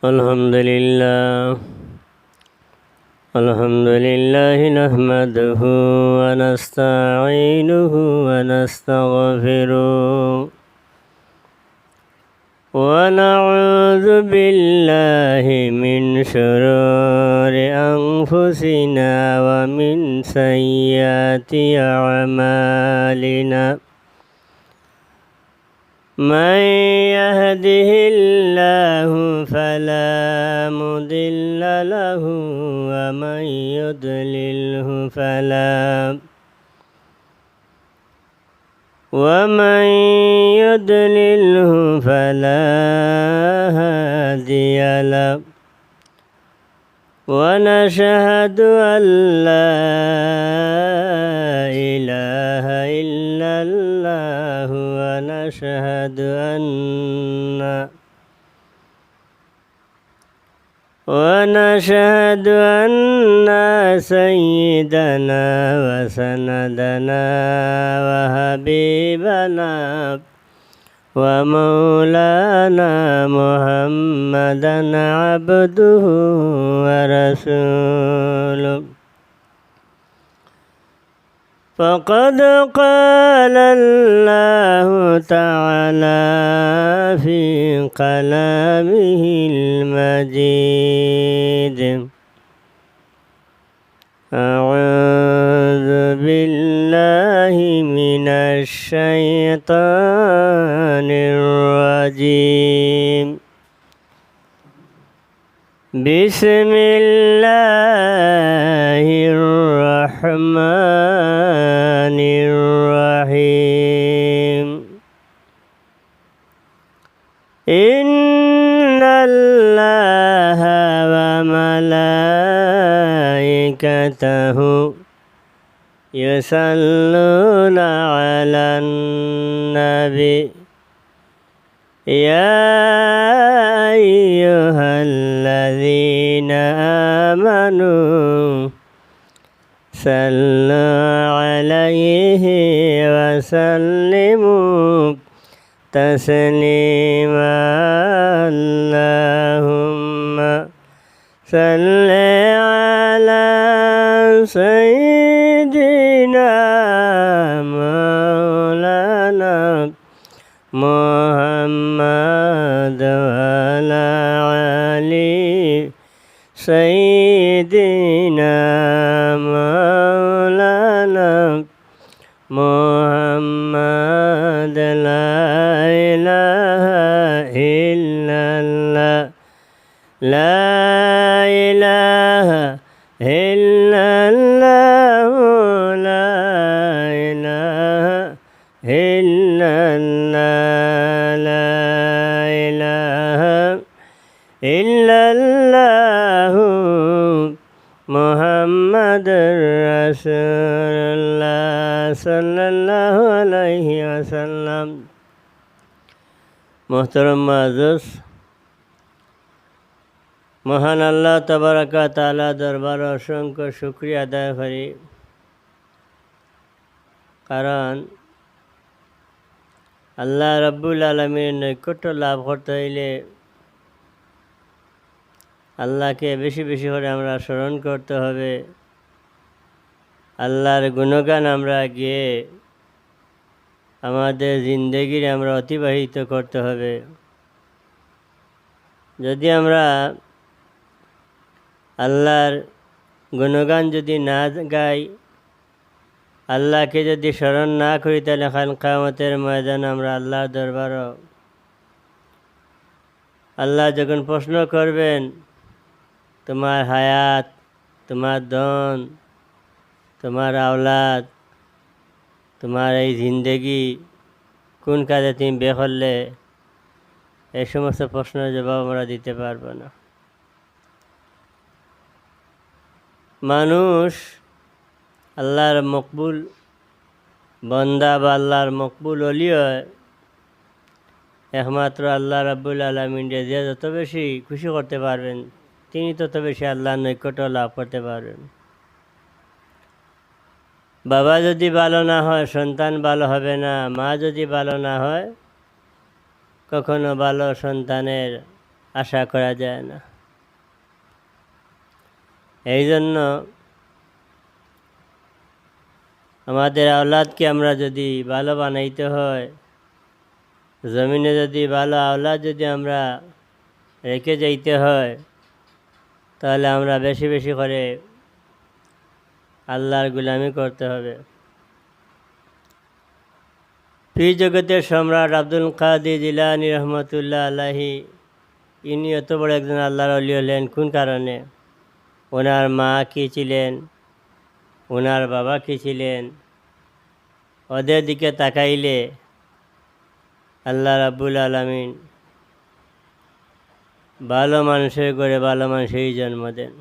الحمد لله نحمده ونستعينه ونستغفره ونعوذ بالله من شرور أنفسنا ومن سيئات أعمالنا من يهده الله فلا مضل له ومن يضلله فلا هادي له ونشهد أن لا إله إلا الله ونشهد أن سيدنا وسندنا وحبيبنا ومولانا محمدا عبده ورسوله فقد قال الله تعالى في كلامه المجيد أعوذ بالله من الشيطان الرجيم بسم الله الرحمن الرحيم إن الله وملائكته يصلون على النبي يا أيها الذين آمنوا صلوا عليه وسلموا تسليما اللهم صل على سيدنا مولانا محمد وعلى آل سيدنا مولانا محمد لا إله إلا الله لا إله إلا الله لا إله إلا الله لا إله إلا الله محمد رسول الله صلى الله عليه وسلم মোহতরম মুআজ্জিজ মহান আল্লাহ তাবারাকা তাআলা দরবারে অসংখ্য শুকরিয়া আদায় করি, কারণ আল্লাহ রাব্বুল আলামিনের নৈকট্য লাভ করতে হইলে আল্লাহকে বেশি বেশি করে আমরা স্মরণ করতে হবে। আল্লাহর গুণগান আমরা গিয়ে আমাদের জিন্দেগির আমরা অতিবাহিত করতে হবে। যদি আমরা আল্লাহর গুণগান যদি না গাই, আল্লাহকে যদি স্মরণ না করি, তাহলে কাল কিয়ামতের ময়দানে আমরা আল্লাহর দরবারে আল্লাহ যখন প্রশ্ন করবেন, তোমার হায়াত, তোমার ধন, তোমার আওলাদ, তোমার এই জিন্দেগি কোন কাজে তুমি ব্যয় করলে, এই সমস্ত প্রশ্নের জবাব আমরা দিতে পারবো না। মানুষ আল্লাহর মকবুল বন্দা বা আল্লাহর মকবুল ওলি হয় একমাত্র আল্লাহ রাব্বুল আলামিন যে যত বেশি খুশি করতে পারবেন, তিনি তত বেশি আল্লাহর নৈকট্য লাভ করতে পারবেন। বাবা যদি ভালো না হয় সন্তান ভালো হবে না, মা যদি ভালো না হয় কখনো ভালো সন্তানের আশা করা যায় না। এই জন্য আমাদের আওলাদকে আমরা যদি ভালো বানাইতে হয়, জমিনে যদি ভালো আওলাদ যদি আমরা রেখে যাইতে হয়, তাহলে আমরা বেশি বেশি করে আল্লাহর গুলামি করতে হবে। পীর জগতের সম্রাট আব্দুল কাদের জিলানী রহমতুল্লাহ আলাইহি, ইনি এত বড় একজন আল্লাহর ওলি হলেন কোন কারণে? ওনার মা কী ছিলেন, ওনার বাবা কী ছিলেন, ওদের দিকে তাকাইলে আল্লাহ রাব্বুল আলামিন ভালো মানুষের করে ভালো মানুষেরই জন্ম দেন।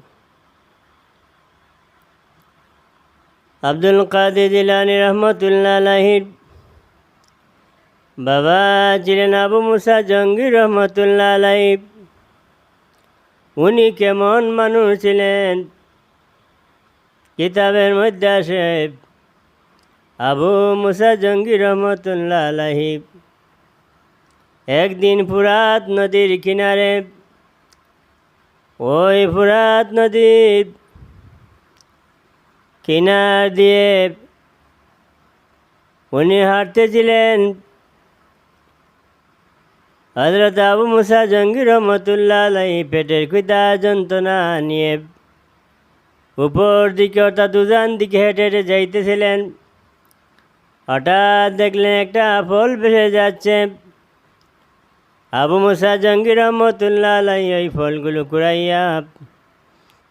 আব্দুল কাদের জিলানী রহমতুল্লাহ আলাইহির বাবা ছিলেন আবু মুসা জঙ্গি রহমতুল্লাহ আলাইহি। উনি কেমন মানুষ ছিলেন? কিতাবের মধ্যে আসে আবু মুসা জঙ্গি রহমতুল্লাহ আলাইহি একদিন ফুরাত নদীর কিনারে, ওই ফুরাত নদীর কিনার দিয়ে উনি হাঁটতেছিলেন। হযরত আবু মুসা জঙ্গি রহমতুল্লাহ আলাইহি পেটের ক্ষুধা যন্ত্রণা নিয়ে উপর দিকে অর্থাৎ উজান দিকে হেঁটে হেঁটে যাইতেছিলেন। হঠাৎ দেখলেন একটা ফল ভেসে যাচ্ছে। আবু মুসা জঙ্গি রহমতুল্লাহ আলাইহি ওই ফলগুলো কুড়াইয়া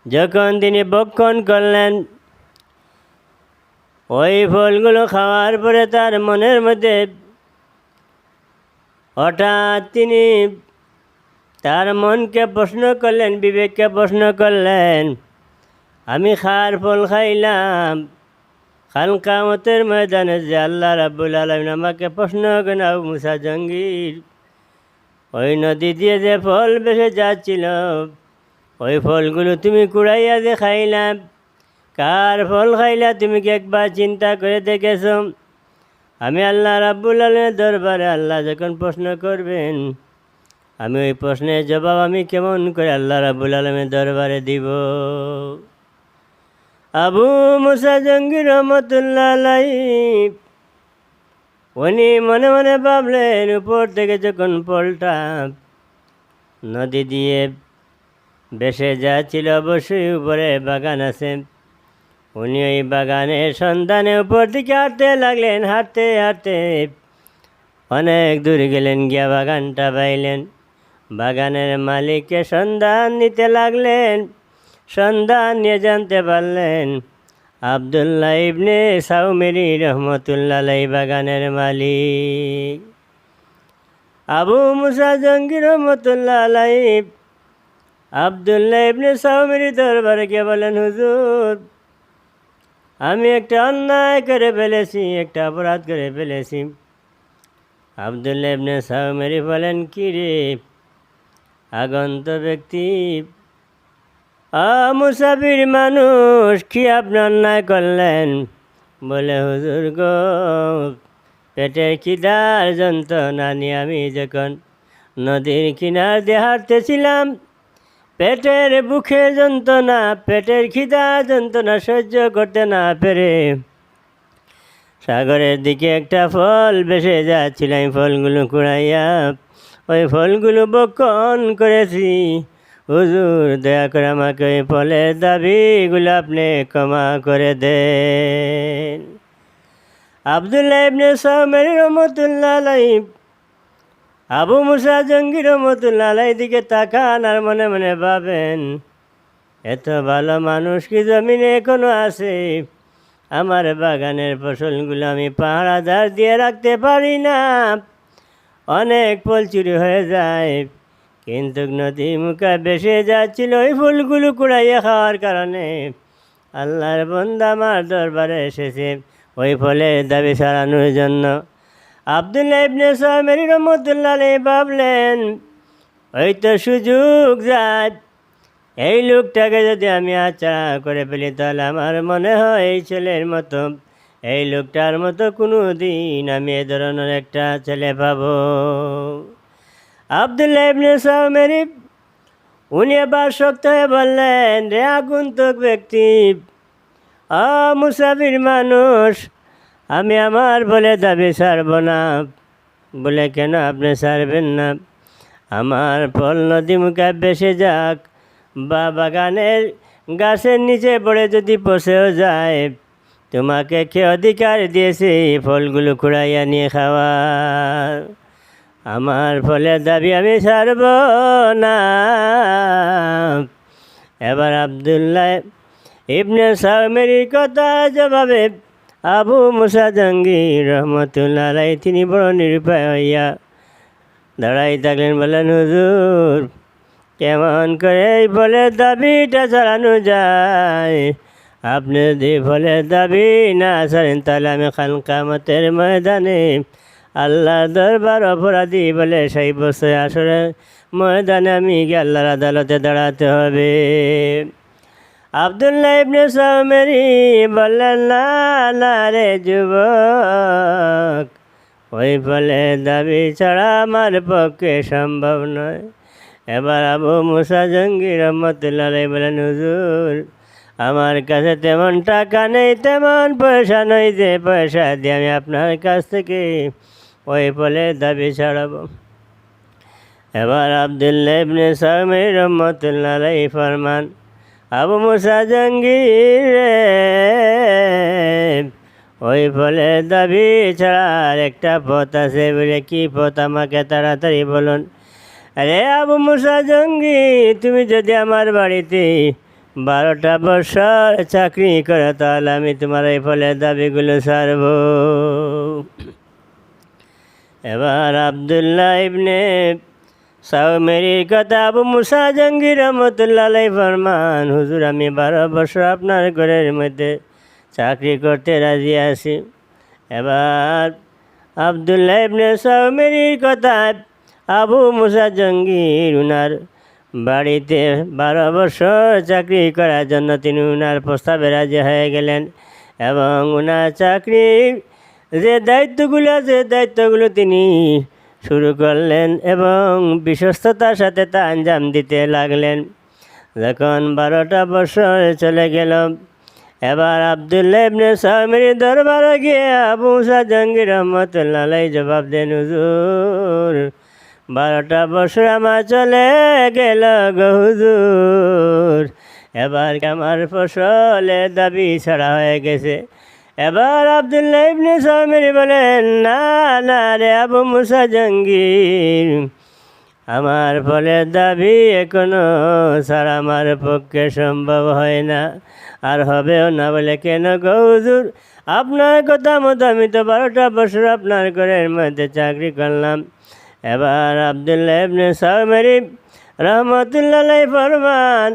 যখন তিনি ভক্ষণ করলেন, ওই ফলগুলো খাওয়ার পরে তার মনের মধ্যে হঠাৎ তিনি তার মনকে প্রশ্ন করলেন, বিবেককে প্রশ্ন করলেন, আমি খার ফল খাইলাম, কাল কিয়ামতের ময়দানে যে আল্লাহ রাব্বুল আলামিন আমাকে প্রশ্ন করেন, আবু মুসা জঙ্গির ওই নদী দিয়ে যে ফল ভেসে যাচ্ছিল, ওই ফলগুলো তুমি কুড়াইয়া যে খাইলাম, কার ফল খাইলা তুমি কি একবার চিন্তা করে দেখেছ? আমি আল্লাহ রাব্বুল আলামিনের দরবারে আল্লাহ যখন প্রশ্ন করবেন, আমি ওই প্রশ্নের জবাব আমি কেমন করে আল্লাহ রাব্বুল আলামিনের দরবারে দিব? আবু মুসা জঙ্গি রহমতুল্লাহ আলাইহি উনি মনে মনে ভাবলেন, উপর থেকে যখন ফলটা নদী দিয়ে ভেসে যাচ্ছিল, অবশ্যই উপরে বাগান আছে। উনি ওই বাগানের সন্ধানে উপর দিকে হাঁটতে লাগলেন। হাঁটতে হাঁটতে অনেক দূর গেলেন, গিয়া বাগানটা পাইলেন। বাগানের মালিককে সন্ধান নিতে লাগলেন। সন্ধান নিয়ে জানতে পারলেন আবদুল্লাহ ইবনে সাউমেরি রহমতুল্লাহ আলাইহি বাগানের মালিক। আবু মুসা জঙ্গি রহমতুল্লাহ আলাইহি আবদুল্লাহ ইবনে সাউমেরি দরবারে গিয়ে বলেন, হুজুর, আমি একটা অন্যায় করে ফেলেছি, একটা অপরাধ করে ফেলেছি। আবদুল্লাহ ইবনে সাউমেরি বলেন, কি রে আগন্ত ব্যক্তি, মুসাফির মানুষ, কি আপনি অন্যায় করলেন? বলে, হুজুর গো, পেটের খিদার যন্ত্রণা নিয়ে আমি যখন নদীর কিনার দিয়ে হাঁটতেছিলাম, পেটের বুকে যন্ত্রণা, পেটের খিদা যন্ত্রণা সহ্য করতে না পেরে সাগরের দিকে একটা ফল ভেসে যাচ্ছিল। আমি ফলগুলো কুড়াইয়া ওই ফলগুলো ভক্ষণ করেছি। হুজুর, দয়া করে আমাকে ওই ফলের দাবিগুলো আপনি ক্ষমা করে দেন। আবদুল্লাহ ইবনে সাউমেরি রহমতুল্লাহ আলাইহি আবু মুসা জঙ্গি রহমতুল্লাহ আলাইহির দিকে তাকান আর মনে মনে ভাবেন, এত ভালো মানুষ কি জমিনে এখনো আছে? আমার বাগানের ফসলগুলো আমি পাহারাদার দিয়ে রাখতে পারি না, অনেক ফল চুরি হয়ে যায়। কিন্তু নদী মুখে ভেসে যাচ্ছিল ওই ফুলগুলো কুড়াইয়া খাওয়ার কারণে আল্লাহর বান্দা আমার দরবারে এসেছে ওই ফলের দাবি সারানোর জন্য। আবদুল্লাহ ইবনে সাউমেরি রহমতুল্লাহ আলাইহি ভাবলেন, ওই তো সুযোগ যায়, এই লোকটাকে যদি আমি আচ্ছা করে ফেলি, তাহলে আমার মনে হয় এই ছেলের মতো, এই লোকটার মতো কোনো দিন আমি এ ধরনের একটা ছেলে পাবো। আবদুল্লাহ ইবনে সাউমেরি উনি এবার শক্ত হয়ে বললেন, রে আগন্তুক ব্যক্তি, মুসাফির মানুষ, আমি আমার বলে দাবি ছাড়ব না। বলে, কেন আপনি ছাড়বেন না? আমার ফল নদী মুখে ভেসে যাক বা বাগানের গাছের নিচে পড়ে যদি পচেও যায়, তোমাকে কে অধিকার দিয়েছে এই ফলগুলো কুড়াইয়া নিয়ে খাওয়ার? আমার ফলের দাবি আমি ছাড়ব না। এবার আবদুল্লাহ ইবনে সামেরীর কথা জবাবে আবু মুসা জাহাঙ্গীর রহমতুল্লাহ আলাইহি তিনি বড় নিরুপায় হইয়া দাঁড়াই থাকলেন। বলেন, হুজুর, কেমন করে এই ফলের দাবিটা চালানো যায়? আপনি যদি ফলের দাবি না ছাড়েন, তাহলে আমি খান কিয়ামতের ময়দানে আল্লাহর দরবার অপরাধী বলে সেই বছর আসরে ময়দানে আমি গিয়ে আল্লাহর আদালতে দাঁড়াতে হবে। আবদুল্লাহ ইবনে সামেরী বললেন, না না রে যুবক, ওই ফলের দাবি ছাড়া আমার পক্ষে সম্ভব নয়। এবার আবু মুসা জাহাঙ্গীর রহমতুল্লাহ আলাইহি বলেন, হুজুর, আমার কাছে তেমন টাকা নেই, তেমন পয়সা নয় যে পয়সা দিয়ে আমি আপনার কাছ থেকে ওই ফলের দাবি ছাড়াবো। এবার আবদুল্লাহ ইবনে সামেরী রহমতুল্লাহ আলাইহি ফরমান, আবু মুসা জাহাঙ্গীর, ওই ফলের দাবি ছাড়ার একটা পথ আছে। বলে, কি পথ? আমাকে তাড়াতাড়ি বলুন। আরে আবু মুসা জাহাঙ্গীর, তুমি যদি আমার বাড়িতে 12টা বছর চাকরি করো, তাহলে আমি তোমার এই ফলের দাবিগুলো ছাড়ব। এবার আবদুল্লাহ ইবনে সামেরীর কথা আবু মুসা জাহাঙ্গীর রহমতুল্লাহ আলাইহি ফরমান, হুজুর, আমি 12 বছর আপনার ঘরের মধ্যে চাকরি করতে রাজি আছি। এবার আবদুল্লাহ ইবনে সামেরীর কথা আবু মুসা জাহাঙ্গীর উনার বাড়িতে 12 বছর চাকরি করার জন্য তিনি উনার প্রস্তাবে রাজি হয়ে গেলেন। এবং উনার চাকরির যে দায়িত্বগুলো তিনি শুরু করলেন এবং বিশ্বস্ততার সাথে তা আঞ্জাম দিতে লাগলেন। যখন 12টা বছর চলে গেল, এবার আবদুল্লাহ ইবনে সামেরীর দরবারে গিয়ে আবু মুসা জাহাঙ্গীর রহমতুল্লাহ আলাইহি জবাব দেন, হুজুর, 12টা বছর আমার চলে গেল গো হুজুর, এবার আমার ফসলের দাবি ছাড়া হয়ে গেছে। এবার আবদুল্লাহ ইবনে সামেরী বলেন, না না রে আবু মুসা জাহাঙ্গীর, আমার ফলের দাবি এখনো ছাড়া আমার পক্ষে সম্ভব হয় না, আর হবেও না। বলে, কেন গো হুজুর? আপনার কথা মতো আমি তো 12টা বছর আপনার ঘরের মধ্যে চাকরি করলাম। এবার আবদুল্লাহ ইবনে সামেরী রহমতুল্লাহ আলাইহি ফরমান,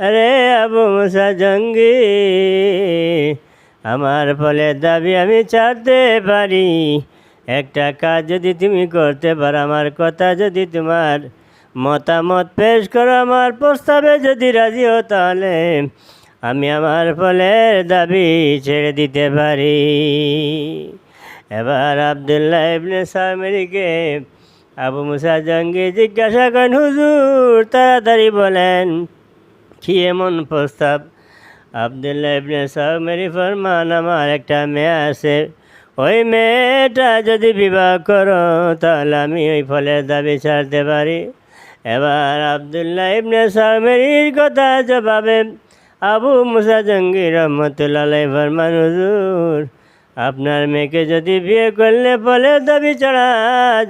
আরে আবু মুসা জাহাঙ্গীর, আমার ফলের দাবি আমি ছাড়তে পারি, একটা কাজ যদি তুমি করতে পারো, আমার কথা যদি তোমার মতামত পেশ করো, আমার প্রস্তাবে যদি রাজি হও, তাহলে আমি আমার ফলের দাবি ছেড়ে দিতে পারি। এবার আবদুল্লাহ ইবনে সামেরীকে আবু মুসা জাহাঙ্গীর জিজ্ঞাসা করেন, হুজুর, তাড়াতাড়ি বলেন, কি এমন প্রস্তাব? আবদুল্লাহ ইবনে সামেরী ফরমান, আমার একটা মেয়ে আছে, ওই মেয়েটা যদি বিবাহ করো, তাহলে আমি ওই ফলের দাবি ছাড়তে পারি। এবার আবদুল্লাহ ইবনে সামেরীর কথা জবাবে আবু মুসা জাহাঙ্গীর রহমতুল্লাহ আলাইহি ফরমান, হুজুর, আপনার মেয়েকে যদি বিয়ে করলে ফলের দাবি ছাড়া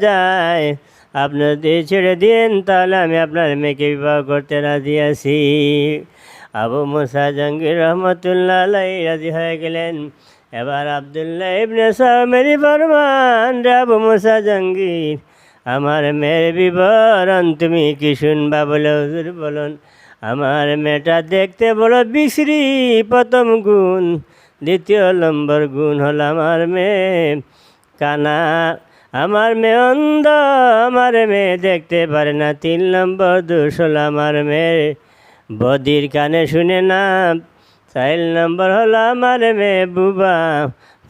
যায়, আপনি যদি ছেড়ে দিন, তাহলে আমি আপনার মেয়েকে বিবাহ করতে রাজি আছি। আবু মুসা জাহাঙ্গীর রহমতুল্লাহ আলাইহি রাজি হয়ে গেলেন। এবার আবদুল্লাহ ইবনে সামেরী ফরমান, আবু মুসা জাহাঙ্গীর, আমার মেয়ের বিবরণ তুমি কি শুনবা? বলে, হুজুর বলুন। আমার মেয়েটা দেখতে বড় বিশ্রী, প্রথম গুণ। দ্বিতীয় নম্বর গুণ হলো আমার মেয়ে কানা, আমার মেয়ে অন্ধ, আমার মেয়ে দেখতে পারে না। 3 নম্বর দোষ হলো আমার মেয়ে বদির কানে শুনে না। 4 নম্বর হলো আমার মেয়ে বুবা।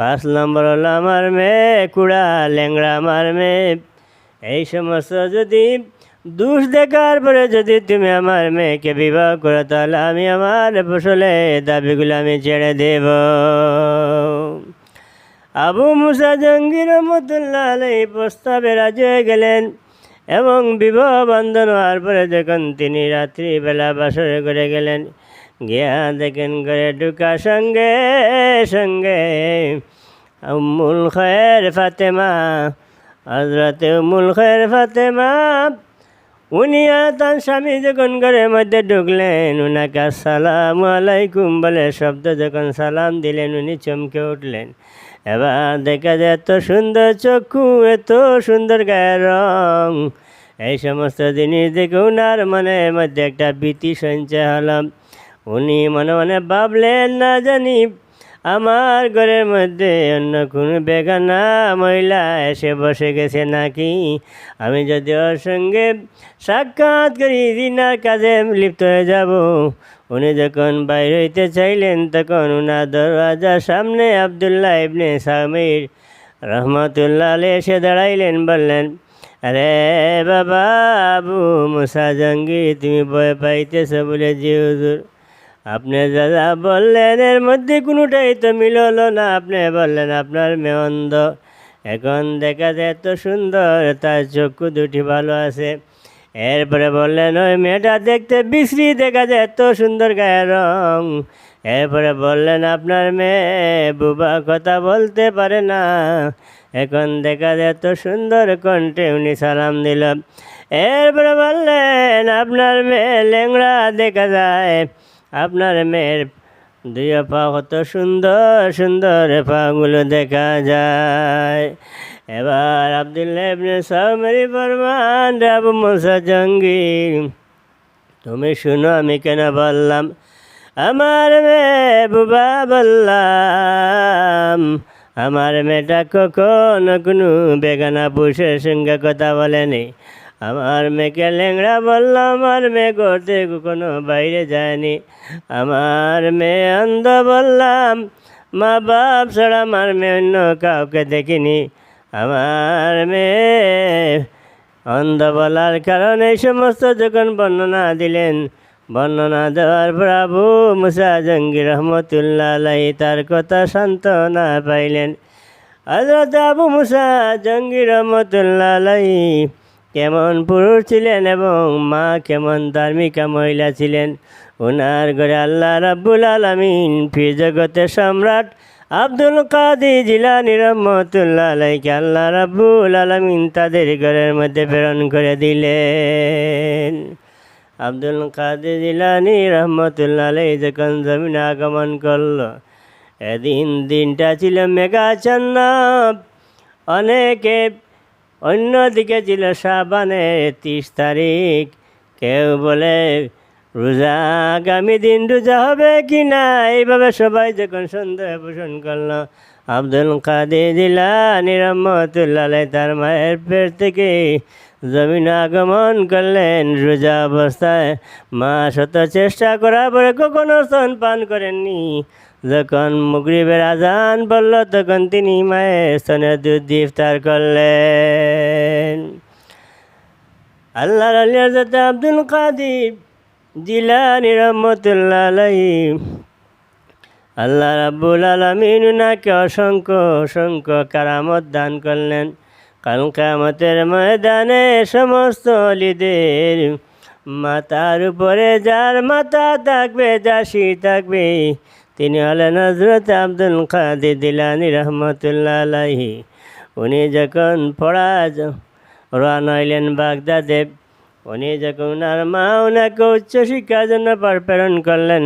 5 নম্বর হলো আমার মেয়ে কুড়া ল্যাংড়া। আমার মেয়ে এই সমস্ত যদি দোষ দেখার পরে যদি তুমি আমার মেয়েকে বিবাহ করো তাহলে আমি আমার ফসলে দাবিগুলো আমি ছেড়ে দেব। আবু মুসা জঙ্গির রহমতুল্লাহ আলাইহি প্রস্তাবে রাজি হয়ে গেলেন এবং বিবাহ বন্ধন হওয়ার পরে যখন তিনি রাত্রিবেলা বাসরে করে গেলেন, গিয়া দেখেন ঘরে ঢুকা সঙ্গে সঙ্গে উম্মুল খয়ের ফাতেমা, হযরতে উম্মুল খয়ের ফাতেমা উনি আর তার স্বামী যখন ঘরের মধ্যে ঢুকলেন, উনাকে আসসালামু আলাইকুম বলে শব্দ যখন সালাম দিলেন, উনি চমকে উঠলেন। এবার দেখা যায় এত সুন্দর চক্ষু, এত সুন্দর গায়ের রং, এই সমস্ত জিনিস দেখে উনার মনের মধ্যে একটা ভীতি সঞ্চয় হলাম। উনি মনে মনে ভাবলেন, না জানি আমার ঘরের মধ্যে অন্য কোনো বেগানা মহিলা এসে বসে গেছে নাকি। আমি যদি ওর সঙ্গে সাক্ষাৎ করি জিনার কাজে লিপ্ত হয়ে যাব। উনি যখন বাইরে হইতে চাইলেন তখন উনার দরওয়াজার সামনে আবদুল্লাহ ইবনে সামির রহমতুল্লাহ আলাইহি এসে দাঁড়াইলেন, বললেন, আরে বাবা আবু মুসা জঙ্গি, তুমি ভয় পাইতেছ বলে জি হুজুর, আপনি যা বললেন এর মধ্যে কোনোটাই তো মিল হলো না। আপনি বললেন আপনার মেয়ে অন্ধ, এখন দেখা যায় এত সুন্দর, তার চক্ষু দুটি ভালো আছে। এরপরে বললেন ওই মেয়েটা দেখতে বিশ্রী দেখা যায়, এত সুন্দর গায়ের রং। এরপরে বললেন আপনার মেয়ে বুবা, কথা বলতে পারে না, এখন দেখা যায় এত সুন্দর কণ্ঠে। উনি সালাম দিল। এরপরে বললেন আপনার মেয়ে ল্যাংড়া দেখা যায়, আপনার মেয়ের দুই পা কত সুন্দর সুন্দর পাগুলো দেখা যায়। এবার আব্দুল্লাহ ইবনে সামির ফরমান, আবু মুসা জঙ্গি, তুমি শুনো আমি কেন বললাম আমার মেয়ে বুবা বললাম। আমার মেয়েটা কখনো কোনো বেগানা পুরুষের সঙ্গে কথা বলেনি। আমার মেয়েকে ল্যাংড়া বললাম, আমার মেয়ে করতে কখনো বাইরে যায়নি। আমার মেয়ে অন্ধ বললাম, মা বাপ ছাড়া আমার মেয়ে অন্য কাউকে দেখিনি। আমার মেয়ে অন্ধ বলার কারণে এই সমস্ত যখন বর্ণনা দিলেন, বর্ণনা দেওয়ার পর আবু মুসা জঙ্গি রহমতুল্লাহ আলাইহি তার কথা সান্ত্বনা পাইলেন। হযরত আবু মুসা জঙ্গি রহমতুল্লাহ আলাইহি কেমন পুরুষ ছিলেন এবং মা কেমন ধার্মিকা মহিলা ছিলেন। ওনার ঘরে আল্লাহ রাব্বুল আলামিন পীর জগতের সম্রাট আব্দুল কাদের জিলানী রহমতুল্লাহ আলাইহিকে আল্লাহ রাব্বুল আলামিন তাদের ঘরের মধ্যে প্রেরণ করে দিলেন। আব্দুল কাদের জিলানী রহমতুল্লাহ আলাইহি যখন জমিনে আগমন করল, দিনটা ছিল মেঘাচ্ছন্ন। অনেকে অন্যদিকে ছিল শাবানের 30 তারিখ। কেউ বলে রোজা, আগামী দিন রোজা হবে কি না, এইভাবে সবাই যখন সন্দেহ পোষণ করল, আব্দুল কাদের জিলানী রহমতুল্লাহ আলাইহি তার মায়ের পেট থেকে জমিনে আগমন করলেন রোজা অবস্থায়। মা শত চেষ্টা করার পরে কখনো স্তন পান করেননি। যখন মাগরিবের আজান বলল তখন তিনি মায়ের স্তনের দুধ দিয়ে ইফতার করলেন। আল্লাহর আলী হযরত আব্দুল কাদের জিলানী রহমতুল্লাহ আলাইহি আল্লাহ রাব্বুল আলামিন উনাকে অসংখ্য অসংখ্য কারামত দান করলেন। কাল কিয়ামতের ময়দানে সমস্ত অলিদের মাথার উপরে যার মাথা থাকবে, যার শির থাকবে, তিনি হলেন হযরত আব্দুল কাদের জিলানী রহমতুল্লাহ আলাইহি। উনি যখন রওনা হইলেন বাগদাদে, উনি যখন ওনার মা ওনাকে উচ্চশিক্ষার জন্য প্রেরণ করলেন,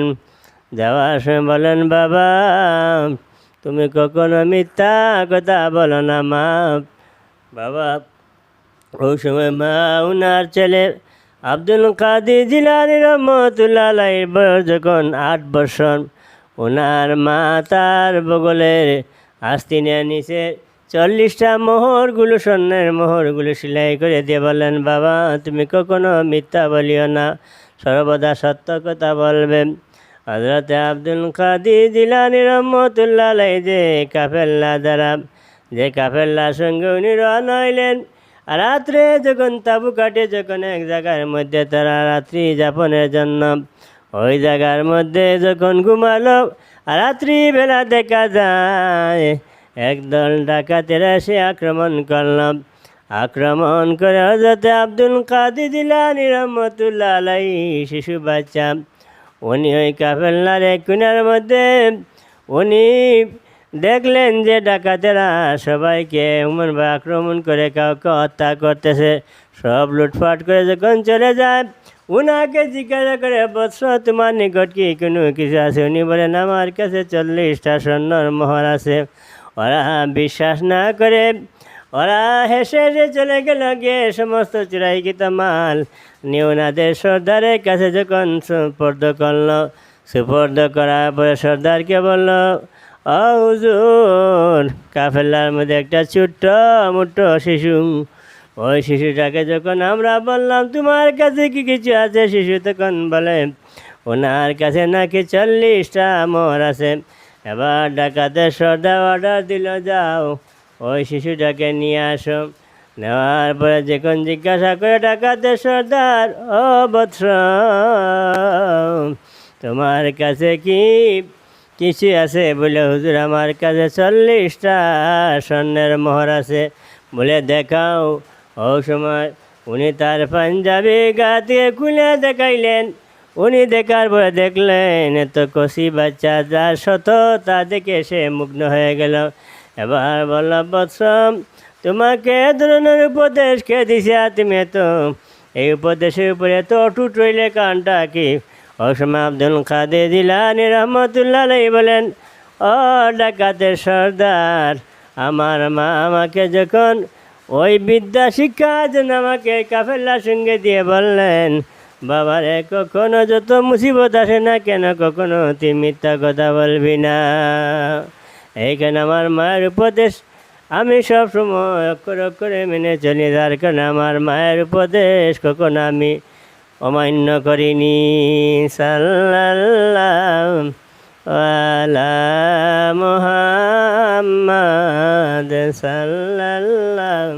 যাওয়ার সময় বলেন, বাবা তুমি কখনো মিথ্যা কথা বলো না মা। বাবা ওই সময় মা ওনার ছেলে আব্দুল কাদের জিলানী রহমতুল্লাহ আলাইহির বয়স যখন 8 বছর, ওনার মা তার বগলের আস্তিনের নিচে 40টা মোহরগুলো, স্বর্ণের মোহরগুলো সেলাই করে দিয়ে বললেন, বাবা তুমি কখনো মিথ্যা বলিও না, সর্বদা সত্য কথা বলবেন। হযরত আব্দুল কাদের জিলানী রহমতুল্লাহ আলাইহি যে কাফেলা দ্বারা, যে কাফেলার সঙ্গে উনি রওনা হইলেন, আর রাত্রে যখন তাঁবু কাটে, যখন এক জায়গার মধ্যে তারা রাত্রি যাপনের জন্য ওই জায়গার মধ্যে যখন ঘুমালো, আর রাত্রিবেলা দেখা যায় একদল ডাকাতেরা এসে আক্রমণ করলাম। আক্রমণ করে হযরত আব্দুল কাদের জিলানী রহমতুল্লাহ আলাইহি শিশু বাচ্চা, উনি ওই কাফেলার এক কোণার মধ্যে উনি দেখলেন যে ডাকাতেরা সবাইকে এমনভাবে আক্রমণ করে কাউকে হত্যা করতেছে। সব লুটপাট করে যখন চলে যায়, উনাকে জিজ্ঞাসা করে, বৎস তোমার নিকট কি কোনো কিছু আছে? উনি বলেন, আমার কাছে 40টা স্বর্ণর মোহর আছে। ওরা বিশ্বাস না করে ওরা হেসে হেসে চলে গেল, গিয়ে সমস্ত চুরাইকৃত মাল নিয়ে ওনাদের সর্দারের কাছে যখন সুপর্দ করলো, সুপর্দ করার পরে সর্দারকে বলল, ও হুজুর, কাফেলার মধ্যে একটা ছোট্ট মোটো শিশু, ওই শিশুটাকে যখন আমরা বললাম তোমার কাছে কি কিছু আছে, শিশু তখন বলে ওনার কাছে নাকি 40টা মোহর আছে। এবার ডাকাতের সর্দার অর্ডার দিল, যাও ওই শিশুটাকে নিয়ে আসো। নেওয়ার পরে যখন জিজ্ঞাসা করে ডাকাতের সর্দার, ও বৎস, তোমার কাছে কি কিছু আছে? বলে, হুজুর, আমার কাছে 40টা স্বর্ণের মোহর আছে। বলে, দেখাও। ও সময় উনি তার পাঞ্জাবি গা থেকে খুলে দেখাইলেন। উনি দেখার পরে দেখলেন এত কষি বাচ্চা, যার শত তা দেখে সে মুগ্ধ হয়ে গেল। এবার বলল, বৎস, তোমাকে এ ধরনের উপদেশ কে দিছে? তুমি তো এই উপদেশের উপরে এত অটুট রইলে কারণটা কি? ওই সময় আব্দুল কাদের জিলানী রহমতুল্লাহ আলাইহি বলেন, ও ডাকাতের সর্দার, আমার মা আমাকে যখন ওই বিদ্যা শিক্ষার জন্য আমাকে কাফেলার সঙ্গে দিয়ে বললেন, বাবারে, কখনো যত মুসিবত আসে না কেন, কখনো তুই মিথ্যা কথা বলবি না। এইখানে আমার মায়ের উপদেশ আমি সবসময় অক্ষর অক্ষরে মেনে চলি, যার কারণে আমার মায়ের উপদেশ কখনো আমি অমান্য করিনি। সাল্লাল্লাহু আলা মুহাম্মাদ সাল্লাল্লাহু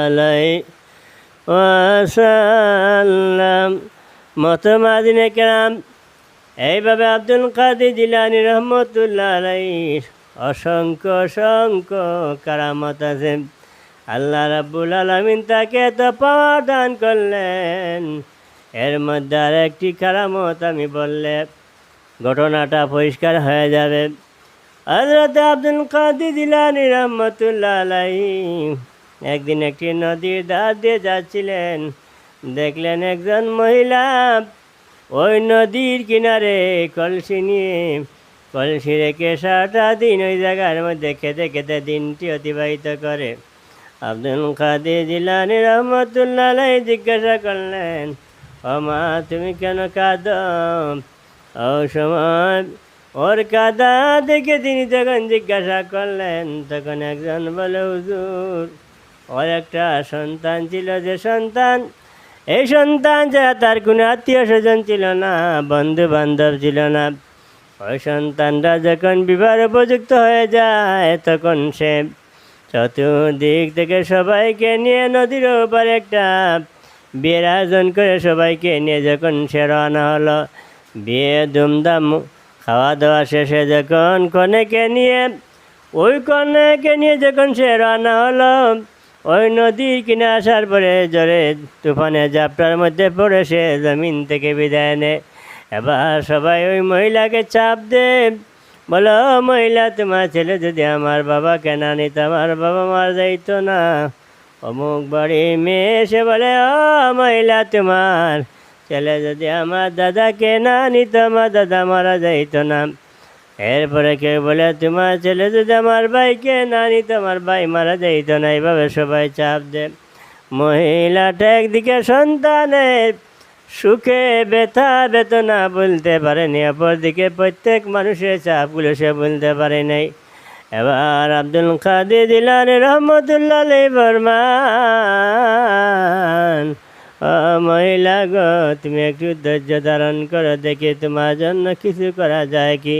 আলাইহি ওয়াসাল্লাম। মুতামাদিনে কেরাম, এইভাবে আব্দুল কাদের জিলানী রহমতুল্লাহ আলাইহি অসংখ্য অসংখ্য কারামত আছে। আল্লাহ রাব্বুল আলামিন তাকে তো পাওয়ার দান করলেন। এর মধ্যে আর একটি কারামত আমি বললে ঘটনাটা পরিষ্কার হয়ে যাবে। হযরত আব্দুল কাদের জিলানী রহমতুল্লাহ আলাইহি একদিন একটি নদীর ধার দিয়ে যাচ্ছিলেন। দেখলেন একজন মহিলা ওই নদীর কিনারে কলসি নিয়ে, কলসি রেখে সারাটা দিন ওই জায়গার মধ্যে খেতে খেতে দিনটি অতিবাহিত করে। আব্দুল কাদের জিলানী রহমতুল্লাহ আলাইহি জিজ্ঞাসা করলেন, ও মা, তুমি কেন কাঁদো? ও সময় ওর কাঁদা দেখে তিনি যখন জিজ্ঞাসা করলেন, তখন একজন বলে, হুজুর, ওর একটা সন্তান ছিল, যে সন্তান, এই সন্তান যারা তার কোনো আত্মীয় স্বজন ছিল না, বন্ধু বান্ধব ছিল না, ওই সন্তানটা যখন বিবাহের উপযুক্ত হয়ে যায়, তখন সে চতুর্দিক থেকে সবাইকে নিয়ে নদীর ওপারে একটা বিয়ের আয়োজন করে সবাইকে নিয়ে যখন সে রওনা হলো, বিয়ে ধুমধাম খাওয়া দাওয়া শেষে যখন কনেকে নিয়ে যখন সে রওনা হলো, ওই নদীর কিনে আসার পরে জোরে তুফানে ঝাপটার মধ্যে পড়ে সে জমিন থেকে বিদায় নেয়। এবার সবাই ওই মহিলাকে চাপ দেয়, বলো, মহিলা, তোমার ছেলে যদি আমার বাবাকে না নিত, আমার বাবা মারা যাইতো না। অমুক বাড়ি মেয়ে এসে বলে, ও মহিলা, তোমার ছেলে যদি আমার দাদাকে না নিত, আমার দাদা মারা যাইতো না। এরপরে কেউ বলে, তোমার ছেলে যদি আমার ভাইকে না নিত, আমার ভাই মারা যাইতো না। এইভাবে সবাই চাপ দেয়। মহিলাটা একদিকে সন্তানের সুখে ব্যথা বেদনা বলতে পারেনি, অপরদিকে প্রত্যেক মানুষের চাপগুলো সে বলতে পারে নাই। এবার আব্দুল কাদের জিলানী রহমতুল্লাহ আলাইহি ফরমান, ও মহিলা গো, তুমি একটু ধৈর্য ধারণ করো, দেখি তোমার জন্য কিছু করা যায় কি।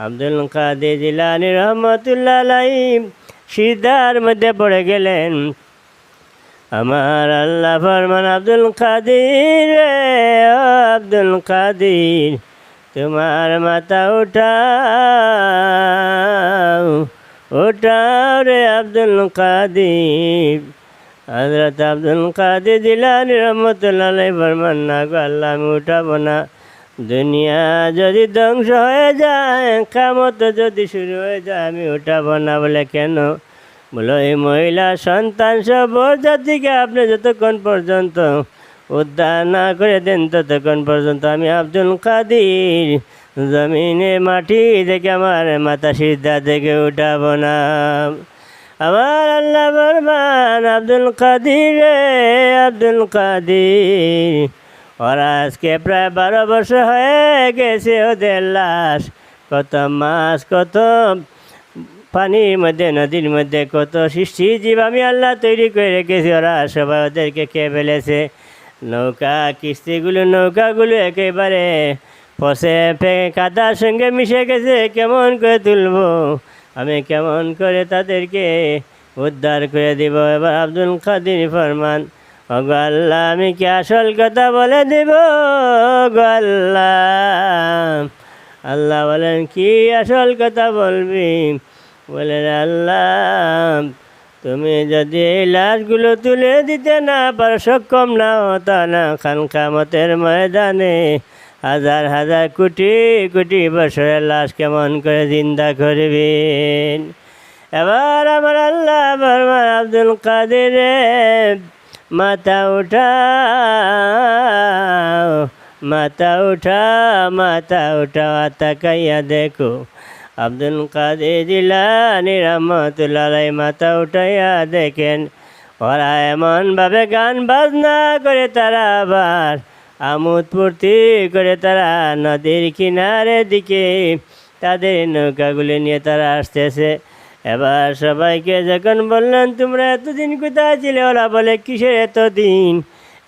আব্দুল কাদের জিলানী রহমতুল্লাহ আলাইহি সিজদার মধ্যে পড়ে গেলেন। আমার আল্লাহ ফরমান আব্দুল কাদির রে আব্দুল কাদির তোমার মাথা উঠাও উঠাও রে আব্দুল কাদির। হযরত আব্দুল কাদির জিলানী রহমাতুল্লাহ আলাইহি ফরমান না গো আল্লাহ আমি উঠাবো না, দুনিয়া যদি ধ্বংস হয়ে যায় কিয়ামত যদি শুরু হয়ে যায় আমি উঠাবো না। বলে কেন? বলো এই মহিলা সন্তান সব জাতিকে আপনি যতক্ষণ পর্যন্ত উদ্ধার না করে দেন ততক্ষণ পর্যন্ত আমি আব্দুল কাদির জমিনে মাটি থেকে আমার মাথা সিদ্ধা থেকে উঠাবো না। আমার আল্লাহ ফরমান আব্দুল কাদির রে আব্দুল কাদির ওরা আজকে প্রায় 12 বছর হয়ে গেছে, ওদের লাশ কত মাছ কত পানির মধ্যে নদীর মধ্যে কত সৃষ্টি জীব আমি আল্লাহ তৈরি করে রেখেছি, ওরা সবাই ওদেরকে খেয়ে ফেলেছে। নৌকা কিস্তিগুলো নৌকাগুলো একেবারে পচে কাদার সঙ্গে মিশে গেছে, কেমন করে তুলবো আমি, কেমন করে তাদেরকে উদ্ধার করে দিব। এবার আব্দুল কাদির ফরমান ওগো আল্লাহ আমি কি আসল কথা বলে দিব? গো আল্লাহ, আল্লাহ বলেন কি আসল কথা বলবি? বলেন আল্লাহ তুমি যদি এই লাশগুলো তুলে দিতে না পারো, সক্ষম না হতো না, কিয়ামতের ময়দানে হাজার হাজার কোটি কোটি বছরের লাশ কেমন করে জিন্দা করবেন? এবার আমার আল্লাহ ফরমান আব্দুল কাদির রে মাথা উঠাও মাথা উঠাও মাথা উঠাও, তাকাইয়া দেখো আব্দুল কাদির জিলানী রহমাতুল্লাহ আলাইহি মাথা উঠাইয়া দেখেন ওরা এমনভাবে গান বাজনা করে তারা আবার আমোদ ফুর্তি করে তারা নদীর কিনারের দিকে তাদের নৌকাগুলি নিয়ে তারা আসতেছে। এবার সবাইকে যখন বললেন তোমরা এতদিন কোথায় ছিলে, ওরা বলে কিসের এতদিন,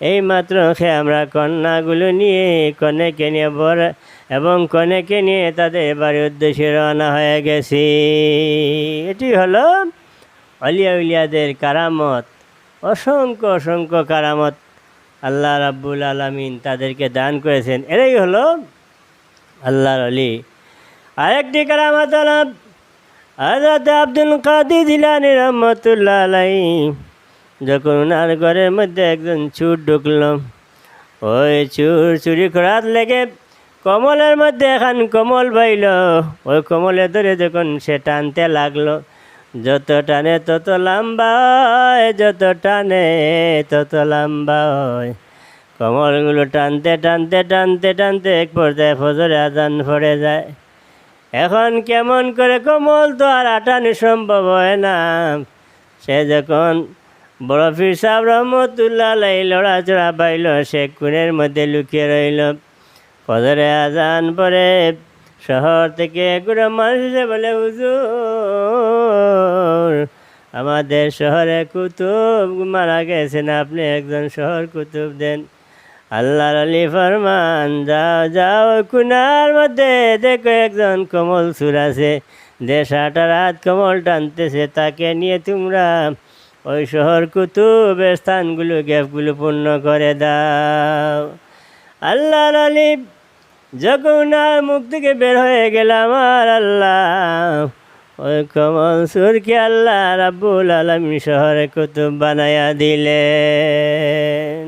এই মাত্র আমরা কন্যাগুলো নিয়ে কনেকে নিয়ে বর এবং কনেকে নিয়ে তাদের বাড়ির উদ্দেশ্যে রওনা হয়ে গেছি। এটি হলো আউলিয়া উলিয়াদের কারামত, অসংখ্য অসংখ্য কারামত আল্লাহ রাব্বুল আলামিন তাদেরকে দান করেছেন। এরাই হলো আল্লাহর ওলি। আরেকটি কারামত হলো হযরত আব্দুল কাদির জিলানী রহমাতুল্লাহ আলাইহি যখন ওনার ঘরের মধ্যে একজন চোর ঢুকলো, ওই চোর চুরি করার লেগে কমলের মধ্যে এখন কমল পাইল, ওই কমলে ধরে যখন সে টানতে লাগলো, যত টানে তত লম্বা হয়, যত টানে তত লম্বা হয়। কমলগুলো টানতে টানতে টানতে টানতে এক পর্যায়ে ফজরে আজান পড়ে যায়। এখন কেমন করে কমল তো আর আটানো সম্ভব হয় না। সে যখন বড় পীর সাহেব রহমতুল্লাহ আলাইহি লড়াচড়া পাইল, সে কোণের মধ্যে লুকিয়ে রইল। ফজরে আজান পরে শহর থেকে এগুলো মানুষ বলে হুজুর আমাদের শহরে কুতুব মারা গেছেন, আপনি একজন শহর কুতুব দেন। আল্লাহর আলী ফরমান যাও যাও কুনার মধ্যে দেখো একজন কমল সুর আছে, যে সারা রাত কমল টানতেছে, তাকে নিয়ে তোমরা ওই শহর কুতুবের স্থানগুলো গ্যাপগুলো পূর্ণ করে দাও। আল্লাহর আলী যখন আর মুখ থেকে বের হয়ে গেলাম আর আল্লাহ ওই কমল সুরকে আল্লাহ রাব্বুল আলামিন শহরে কুতুব বানায়া দিলেন।